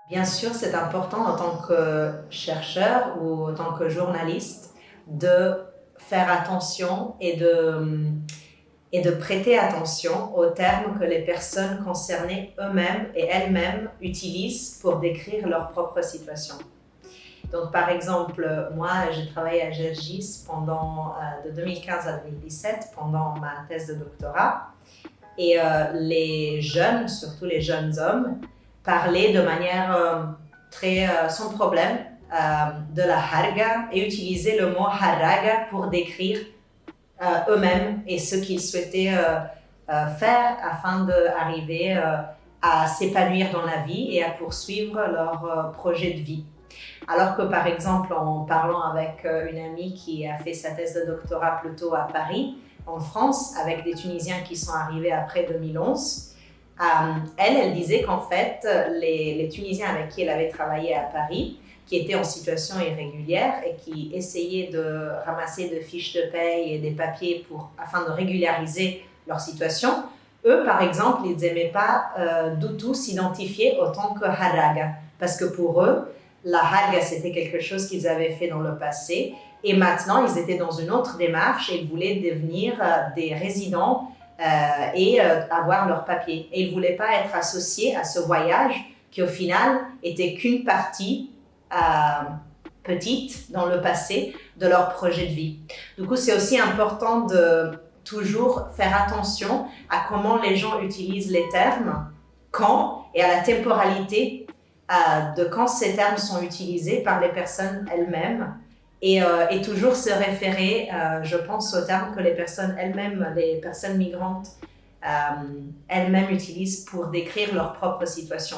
Bien sûr, c'est important en tant que chercheur ou en tant que journaliste de faire attention et de prêter attention aux termes que les personnes concernées eux-mêmes et elles-mêmes utilisent pour décrire leur propre situation. Donc, par exemple, moi, j'ai travaillé à GERGIS de 2015 à 2017 pendant ma thèse de doctorat. Et les jeunes, surtout les jeunes hommes, parlaient de manière très sans problème de la harga et utilisaient le mot haraga pour décrire eux-mêmes et ce qu'ils souhaitaient faire afin d'arriver à s'épanouir dans la vie et à poursuivre leur projet de vie. Alors que par exemple, en parlant avec une amie qui a fait sa thèse de doctorat plutôt à Paris, en France, avec des Tunisiens qui sont arrivés après 2011, elle disait qu'en fait, les Tunisiens avec qui elle avait travaillé à Paris, qui étaient en situation irrégulière et qui essayaient de ramasser des fiches de paye et des papiers afin de régulariser leur situation, eux, par exemple, ils n'aimaient pas du tout s'identifier autant que haraga, parce que pour eux, la harga, c'était quelque chose qu'ils avaient fait dans le passé. Et maintenant, ils étaient dans une autre démarche et ils voulaient devenir des résidents et avoir leur papier. Et ils ne voulaient pas être associés à ce voyage qui, au final, était qu'une partie petite dans le passé de leur projet de vie. Du coup, c'est aussi important de toujours faire attention à comment les gens utilisent les termes, quand et à la temporalité de quand ces termes sont utilisés par les personnes elles-mêmes et toujours se référer, je pense, aux termes que les personnes elles-mêmes, les personnes migrantes elles-mêmes utilisent pour décrire leur propre situation.